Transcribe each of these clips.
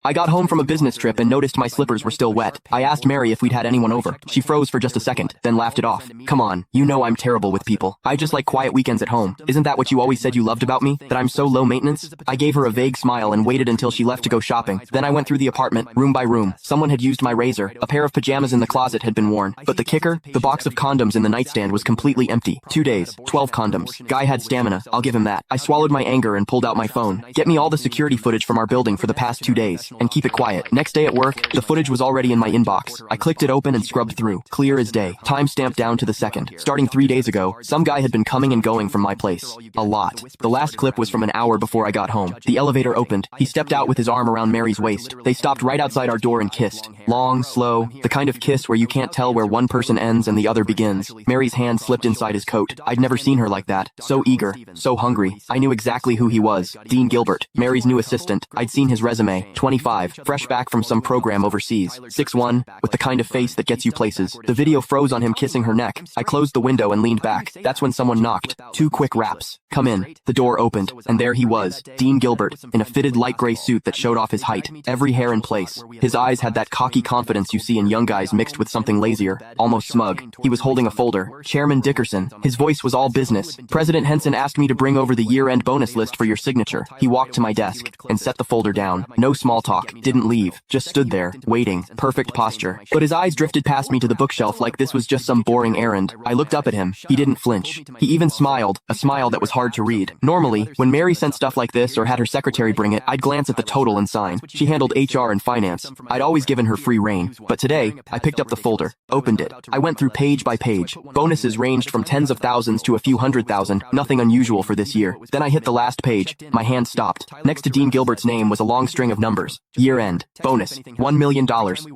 I got home from a business trip and noticed my slippers were still wet. I asked Mary if we'd had anyone over. She froze for just a second, then laughed it off. Come on, you know I'm terrible with people. I just like quiet weekends at home. Isn't that what you always said you loved about me? That I'm so low maintenance? I gave her a vague smile and waited until she left to go shopping. Then I went through the apartment, room by room. Someone had used my razor. A pair of pajamas in the closet had been worn. But the kicker? The box of condoms in the nightstand was completely empty. 2 days, 12 condoms. Guy had stamina, I'll give him that. I swallowed my anger and pulled out my phone. Get me all the security footage from our building for the past 2 days. And keep it quiet. Next day at work, the footage was already in my inbox. I clicked it open and scrubbed through. Clear as day. Time stamped down to the second. Starting 3 days ago, some guy had been coming and going from my place. A lot. The last clip was from an hour before I got home. The elevator opened. He stepped out with his arm around Mary's waist. They stopped right outside our door and kissed. Long, slow, the kind of kiss where you can't tell where one person ends and the other begins. Mary's hand slipped inside his coat. I'd never seen her like that. So eager. So hungry. I knew exactly who he was. Dean Gilbert, Mary's new assistant. I'd seen his resume. 25. Fresh back from some program overseas. 6'1", with the kind of face that gets you places. The video froze on him kissing her neck. I closed the window and leaned back. That's when someone knocked. 2 quick raps. Come in. The door opened, and there he was, Dean Gilbert, in a fitted light gray suit that showed off his height, every hair in place. His eyes had that cocky confidence you see in young guys mixed with something lazier, almost smug. He was holding a folder. Chairman Dickerson. His voice was all business. President Henson asked me to bring over the year-end bonus list for your signature. He walked to my desk and set the folder down. No small talk. Didn't leave. Just stood there, waiting. Perfect posture. But his eyes drifted past me to the bookshelf like this was just some boring errand. I looked up at him. He didn't flinch. He even smiled, a smile that was hard to read. Normally, when Mary sent stuff like this or had her secretary bring it, I'd glance at the total and sign. She handled HR and finance. I'd always given her free rein. But today, I picked up the folder, opened it. I went through page by page. Bonuses ranged from tens of thousands to a few 100,000, nothing unusual for this year. Then I hit the last page. My hand stopped. Next to Dean Gilbert's name was a long string of numbers. Year-end. Bonus. $1 million.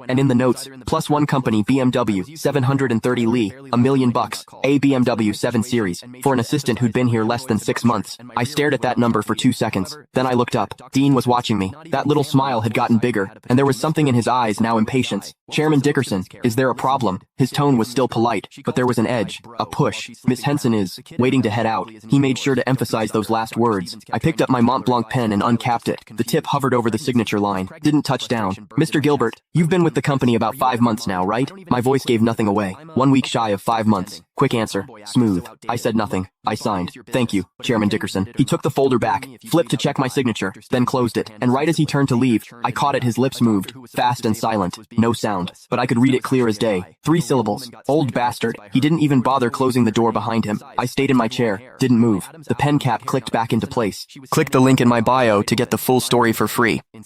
And in the notes, plus one company BMW, 730 Li, $1 million bucks, a BMW 7 Series, for an assistant who'd been here less than 6 months. I stared at that number for 2 seconds. Then I looked up. Dean was watching me. That little smile had gotten bigger, and there was something in his eyes, now impatience. Chairman Dickerson, is there a problem? His tone was still polite, but there was an edge, a push. Miss Henson is waiting to head out. He made sure to emphasize those last words. I picked up my Mont Blanc pen and uncapped it. The tip hovered over the signature line. Didn't touch down. Mr. Gilbert, you've been with the company about 5 months now, right? My voice gave nothing away. 1 week shy of 5 months. Quick answer. Smooth. I said nothing. I signed. Thank you, Chairman Dickerson. He took the folder back, flipped to check my signature, then closed it. And right as he turned to leave, I caught it. His lips moved, fast and silent. No sound. But I could read it clear as day. 3 syllables. Old bastard. He didn't even bother closing the door behind him. I stayed in my chair. Didn't move. The pen cap clicked back into place. Click the link in my bio to get the full story for free.